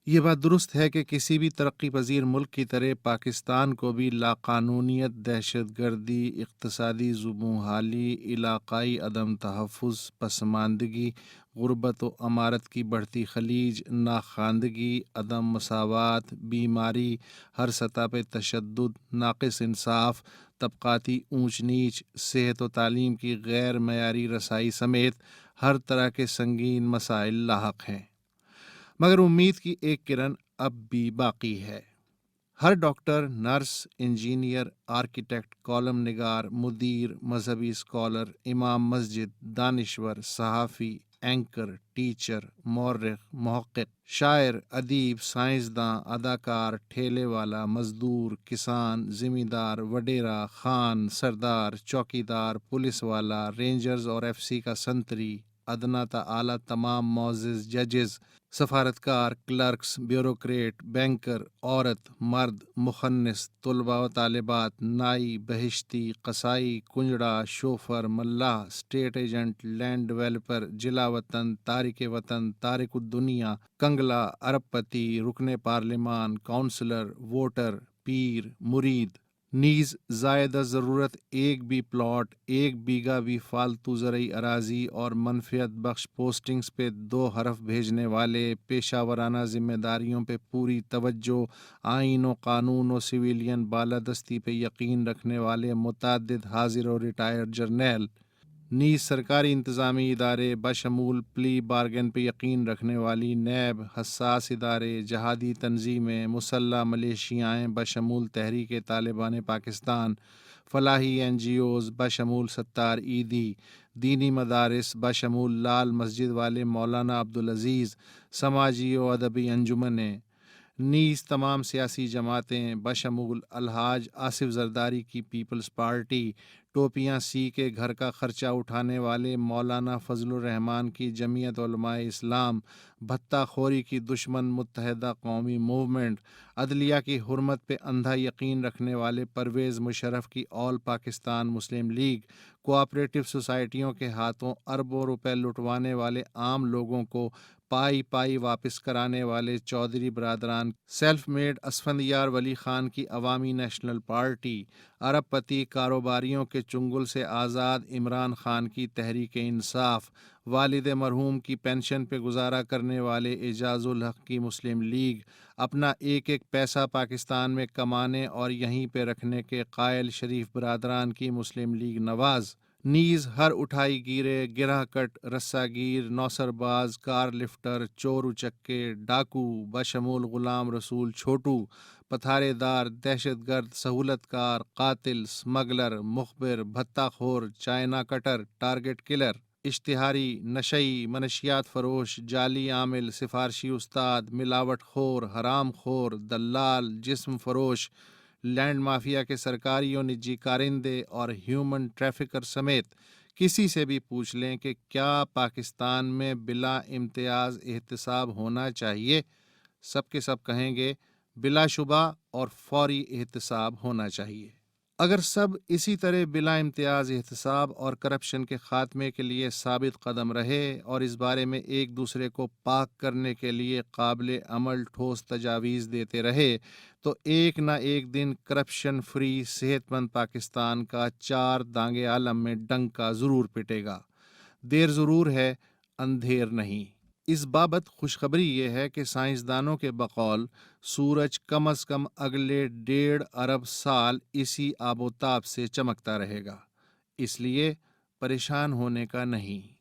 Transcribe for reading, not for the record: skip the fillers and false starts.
یہ بات درست ہے کہ کسی بھی ترقی پذیر ملک کی طرح پاکستان کو بھی لاقانونیت، دہشت گردی، اقتصادی زبوں حالی، علاقائی عدم تحفظ، پسماندگی، غربت و امارت کی بڑھتی خلیج، ناخواندگی، عدم مساوات، بیماری، ہر سطح پہ تشدد، ناقص انصاف، طبقاتی اونچ نیچ، صحت و تعلیم کی غیر معیاری رسائی سمیت ہر طرح کے سنگین مسائل لاحق ہیں، مگر امید کی ایک کرن اب بھی باقی ہے۔ ہر doctor, nurse, engineer, architect, column نگار، مدیر، مذہبی اسکالر، امام مسجد، دانشور، صحافی، اینکر، ٹیچر، مورخ، محقق، شاعر، ادیب، سائنسداں، اداکار، ٹھیلے والا، مزدور، کسان، زمیندار، وڈیرا، خان، سردار، چوکیدار، پولیس والا، رینجرز اور ایف سی کا سنتری، ادنا تا اعلیٰ تمام معزز ججز، سفارتکار، کلرکس، بیوروکریٹ، بینکر، عورت، مرد، مخنث، طلباء و طالبات، نائی، بہشتی، قصائی، کنجڑا، chauffeur, Mallah, estate agent, land developer, جلا وطن، تارک وطن، تارک الدنیا، کنگلا، ارب پتی، رکن پارلیمان، کونسلر، ووٹر، پیر، مرید، نیز زائد از ضرورت ایک بھی پلاٹ، ایک بیگہ بھی فالتو زرعی اراضی اور منفعت بخش پوسٹنگز پہ 2 حرف بھیجنے والے، پیشہ ورانہ ذمہ داریوں پہ پوری توجہ، آئین و قانون و سویلین بالادستی پہ یقین رکھنے والے متعدد حاضر و ریٹائرڈ جرنیل، نیز سرکاری انتظامی ادارے بشمول پلی بارگن پہ یقین رکھنے والی نیب، حساس ادارے، جہادی تنظیمیں، مسلح ملیشیائیں بشمول تحریک طالبان پاکستان، فلاحی این جی اوز بشمول ستار عیدی، دینی مدارس بشمول لال مسجد والے مولانا عبدالعزیز، سماجی و ادبی انجمنیں، نیز تمام سیاسی جماعتیں بشمول الحاج آصف زرداری کی پیپلز پارٹی، ٹوپیاں سی کے گھر کا خرچہ اٹھانے والے مولانا فضل الرحمان کی جمعیت علماء اسلام، بھتہ خوری کی دشمن متحدہ قومی موومنٹ، عدلیہ کی حرمت پہ اندھا یقین رکھنے والے پرویز مشرف کی آل پاکستان مسلم لیگ، کوآپریٹو سوسائٹیوں کے ہاتھوں اربوں روپے لٹوانے والے عام لوگوں کو پائی پائی واپس کرانے والے چودھری برادران، سیلف میڈ اسفندیار ولی خان کی عوامی نیشنل پارٹی، ارب پتی کاروباریوں کے چنگل سے آزاد عمران خان کی تحریک انصاف، والد مرحوم کی پینشن پہ گزارا کرنے والے اعجاز الحق کی مسلم لیگ، اپنا ایک ایک پیسہ پاکستان میں کمانے اور یہیں پہ رکھنے کے قائل شریف برادران کی مسلم لیگ نواز، نیز ہر اٹھائی گیرے، گرہ کٹ، رسہ گیر، نوسر باز، کار لفٹر، چور اچکے، ڈاکو بشمول غلام رسول چھوٹو، پتھارے دار، دہشت گرد، سہولت کار، قاتل، سمگلر، مخبر، بھتہ خور، چائنا کٹر، ٹارگٹ کلر، اشتہاری، نشئی، منشیات فروش، جعلی عامل، سفارشی استاد، ملاوٹ خور، حرام خور، دلال، جسم فروش، لینڈ مافیا کے سرکاری و نجی کارندے اور ہیومن ٹریفکر سمیت کسی سے بھی پوچھ لیں کہ کیا پاکستان میں بلا امتیاز احتساب ہونا چاہیے، سب کے سب کہیں گے بلا شبہ اور فوری احتساب ہونا چاہیے۔ اگر سب اسی طرح بلا امتیاز احتساب اور کرپشن کے خاتمے کے لیے ثابت قدم رہے اور اس بارے میں ایک دوسرے کو پاک کرنے کے لیے قابل عمل ٹھوس تجاویز دیتے رہے تو ایک نہ ایک دن کرپشن فری صحت مند پاکستان کا 4 دانگے عالم میں ڈنکا ضرور پٹے گا۔ دیر ضرور ہے، اندھیر نہیں۔ اس بابت خوشخبری یہ ہے کہ سائنسدانوں کے بقول سورج کم از کم اگلے 1.5 ارب سال اسی آب و تاب سے چمکتا رہے گا، اس لیے پریشان ہونے کا نہیں۔